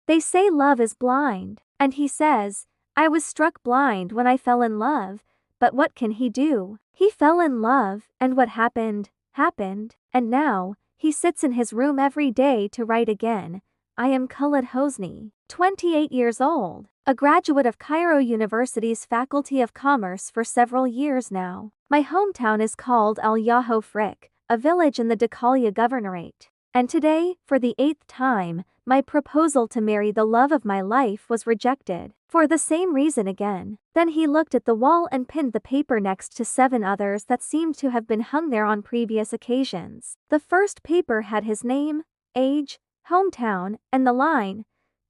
They say love is blind, and he says, I was struck blind when I fell in love, but what can he do? He fell in love, and what happened, happened, and now, he sits in his room every day to write again. I am Khaled Hosni, 28 years old, a graduate of Cairo University's Faculty of Commerce for several years now. My hometown is called Al Yaho Frik, a village in the Dakalia Governorate. And today, for the 8th time, my proposal to marry the love of my life was rejected. For the same reason again. Then he looked at the wall and pinned the paper next to 7 others that seemed to have been hung there on previous occasions. The first paper had his name, age, hometown, and the line,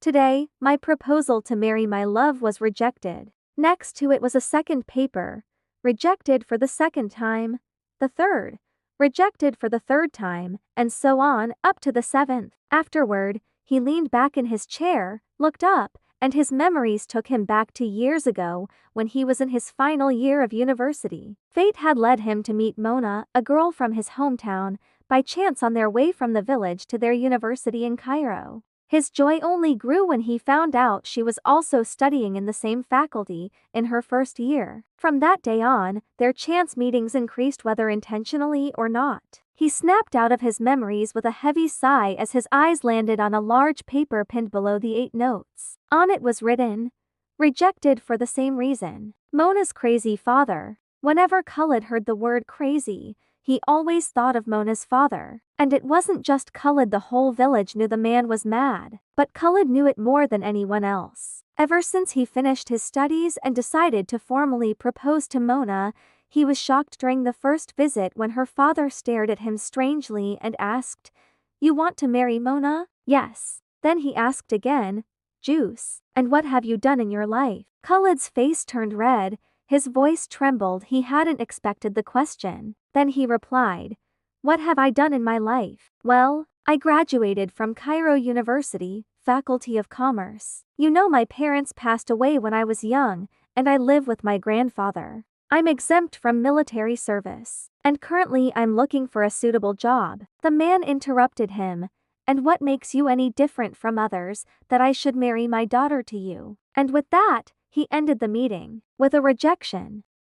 Today, my proposal to marry my love was rejected. Next to it was a second paper, rejected for the second time, the third, rejected for the third time, and so on, up to the 7th. Afterward, he leaned back in his chair, looked up, and his memories took him back to years ago, when he was in his final year of university. Fate had led him to meet Mona, a girl from his hometown, by chance on their way from the village to their university in Cairo. His joy only grew when he found out she was also studying in the same faculty, in her first year. From that day on, their chance meetings increased whether intentionally or not. He snapped out of his memories with a heavy sigh as his eyes landed on a large paper pinned below the 8 notes. On it was written, Rejected for the same reason. Mona's crazy father. Whenever Khaled heard the word crazy, he always thought of Mona's father. And it wasn't just Khaled, the whole village knew the man was mad. But Khaled knew it more than anyone else. Ever since he finished his studies and decided to formally propose to Mona, he was shocked during the first visit when her father stared at him strangely and asked, You want to marry Mona? Yes. Then he asked again, Juice, and what have you done in your life? Khaled's face turned red, his voice trembled. He hadn't expected the question. Then he replied, What have I done in my life? Well, I graduated from Cairo University, Faculty of Commerce. You know, my parents passed away when I was young, and I live with my grandfather. I'm exempt from military service, and currently I'm looking for a suitable job. The man interrupted him, And what makes you any different from others, that I should marry my daughter to you? And with that, he ended the meeting. With a rejection.